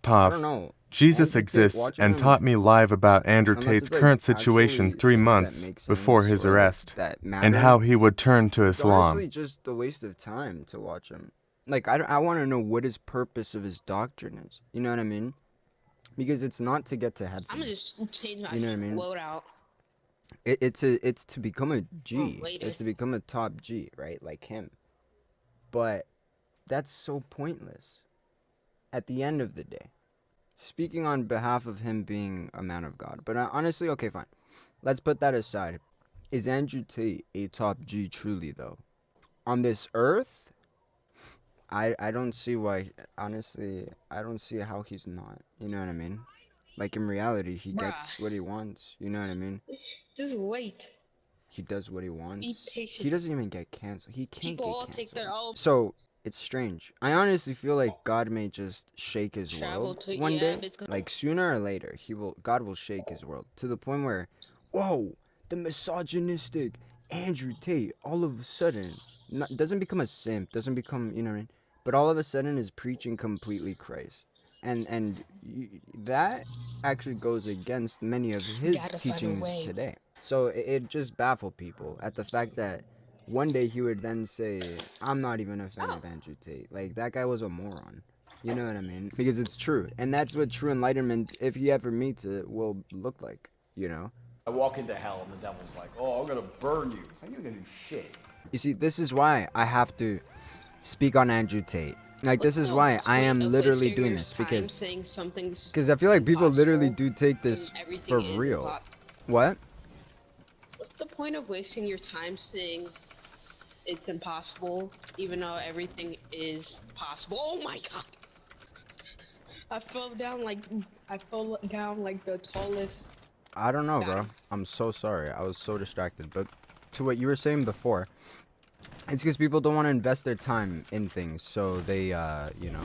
Pav, don't know. Jesus Andrew Tate, exists watching and him, taught me live about Andrew unless Tate's it's like current situation actually 3 things that months make before sense his or like arrest, that and matter. how he would turn to It's honestly Islam. just a waste of time to watch him. Like I want to know what his purpose of his doctrine is. You know what I mean? Because it's not to get to I'm heaven. gonna just change my You know what I mean? loadout. It's to become a G. Later. It's to become a top G, right? Like him. But that's so pointless. At the end of the day, speaking on behalf of him being a man of God. But honestly, okay, fine. Let's put that aside. Is Andrew Tate a top G truly though? On this earth, I don't see why. Honestly, I don't see how he's not. You know what I mean? Like in reality, he gets what he wants. You know what I mean? Just wait. He does what he Be wants. patient. He doesn't even get canceled. He can't People get all take their canceled. own. So it's strange. I honestly feel like God may just shake his Travel world to- one yeah, day. it's gonna- Like sooner or later, God will shake his world to the point where, whoa, the misogynistic Andrew Tate all of a sudden doesn't become a simp, doesn't become, you know what I mean? But all of a sudden is preaching completely Christ. And that actually goes against many of his Gotta find a teachings way. today. So it just baffled people at the fact that one day he would then say, I'm not even a fan of Andrew Tate. Like, that guy was a moron. You know what I mean? Because it's true. And that's what true enlightenment, if he ever meets it, will look like, you know? I walk into hell and the devil's like, oh, I'm going to burn you. It's like, you ain't going to do shit. You see, this is why I have to speak on Andrew Tate. Like, this is why I am literally doing this. Because I feel like people literally do take this for real. What? What's the point of wasting your time saying it's impossible, even though everything is possible? Oh my god! I fell down like the tallest. I don't know, bro. I'm so sorry. I was so distracted. But to what you were saying before, it's because people don't want to invest their time in things, so they, you know.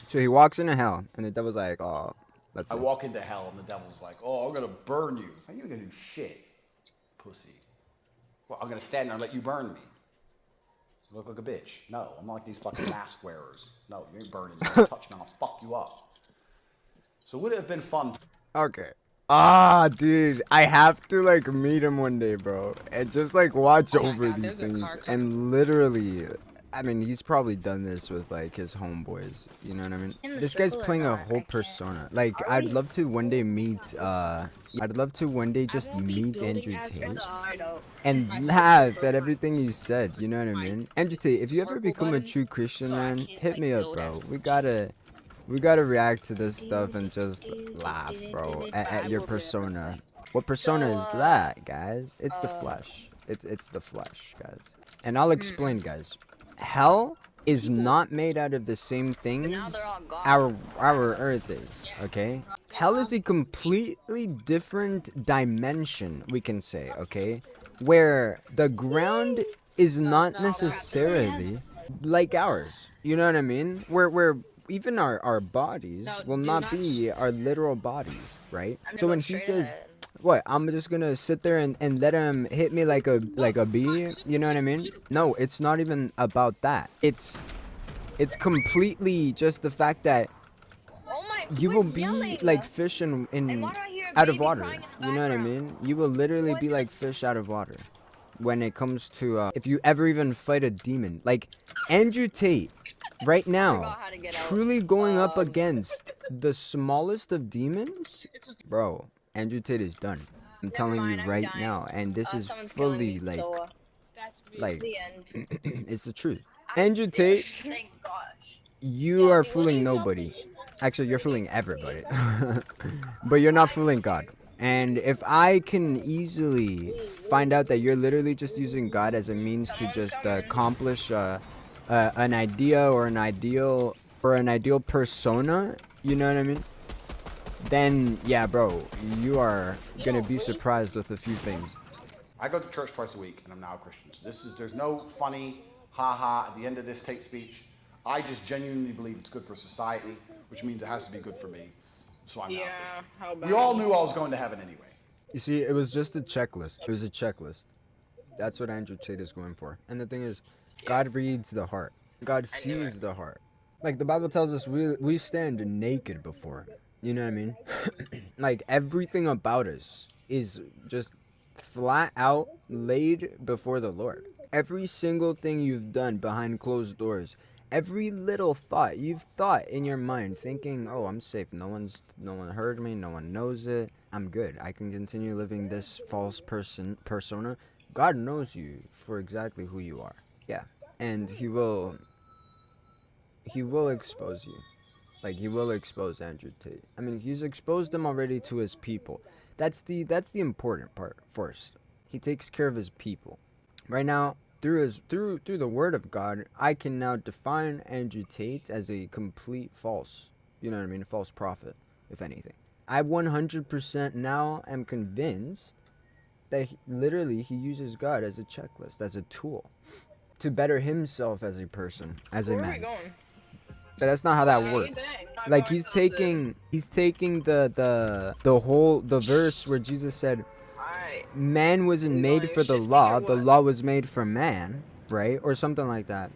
So he walks into hell, and the devil's like, oh, that's I it. walk into hell and the devil's like, oh, I'm going to burn you. It's like, you ain't going to do shit, pussy. Well, I'm going to stand there and let you burn me. You look like a bitch. No, I'm not like these fucking mask wearers. No, you ain't burning me. You touch me, I'll fuck you up. So would it have been fun? Okay. Ah, dude, I have to like meet him one day, bro, and just like watch over these things. And literally, I mean, he's probably done this with like his homeboys. You know what I mean? This guy's playing a whole persona. Like, I'd love to one day meet. I'd love to one day just meet Andrew Tate and laugh at everything he said. You know what I mean? Andrew Tate, if you ever become a true Christian, man, hit me up, bro. We gotta react to this stuff and just laugh, bro, at your persona. What persona is that, guys? It's the flesh. It's the flesh, guys. And I'll explain, guys. Hell is not made out of the same things our earth is, okay? Hell is a completely different dimension, we can say, okay? Where the ground is not necessarily like ours. You know what I mean? Where even our bodies will not be our literal bodies, right? So when he says, what, I'm just gonna sit there and let him hit me like a bee, you know what I mean? No, it's not even about that. It's completely just the fact that you will be like fish in out of water. You know what I mean? You will literally be like fish out of water when it comes to if you ever even fight a demon. Like Andrew Tate right now, truly going up against the smallest of demons, bro. Andrew Tate is done. I'm telling you right now, and this is fully like it's the truth. Andrew Tate, you are fooling nobody. Actually, you're fooling everybody. But you're not fooling God. And if I can easily find out that you're literally just using God as a means to just accomplish an idea or an ideal persona, you know what I mean? Then yeah, bro, you are gonna be surprised with a few things. I go to church twice a week and I'm now a Christian. So there's no funny ha-ha at the end of this Tate speech. I just genuinely believe it's good for society, which means it has to be good for me. So I'm now a Christian. We all knew I was going to heaven anyway. You see, it was just a checklist. It was a checklist. That's what Andrew Tate is going for. And the thing is, God reads the heart. God sees the heart. Like the Bible tells us we stand naked before him. You know what I mean? Like everything about us is just flat out laid before the Lord. Every single thing you've done behind closed doors, every little thought you've thought in your mind, thinking, "Oh, I'm safe. No one heard me. No one knows it. I'm good. I can continue living this false persona." God knows you for exactly who you are. Yeah, and He will expose you. Like He will expose Andrew Tate. I mean, He's exposed him already to His people. That's the important part first. He takes care of His people. Right now, through the word of God, I can now define Andrew Tate as a complete false, you know what I mean, false prophet, if anything. I 100% now am convinced that he uses God as a checklist, as a tool, to better himself as a person, as a man. Where are we going? But that's not how that works. Like he's taking the verse where Jesus said, man wasn't made for the law was made for man, right? Or something like that.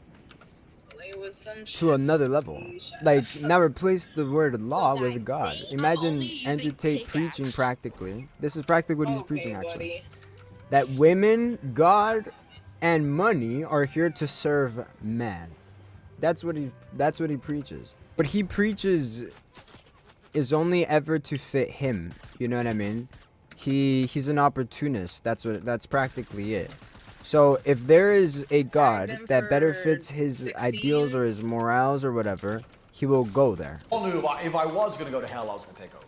To another level. Like, now replace the word law with God. Imagine Andrew Tate preaching practically. This is practically what he's preaching, actually. That women, God, and money are here to serve man. That's what he preaches. But he preaches is only ever to fit him. You know what I mean? He's an opportunist. That's practically it. So if there is a God that better fits his ideals or his morals or whatever, he will go there. I knew if I was gonna go to hell, I was gonna take over.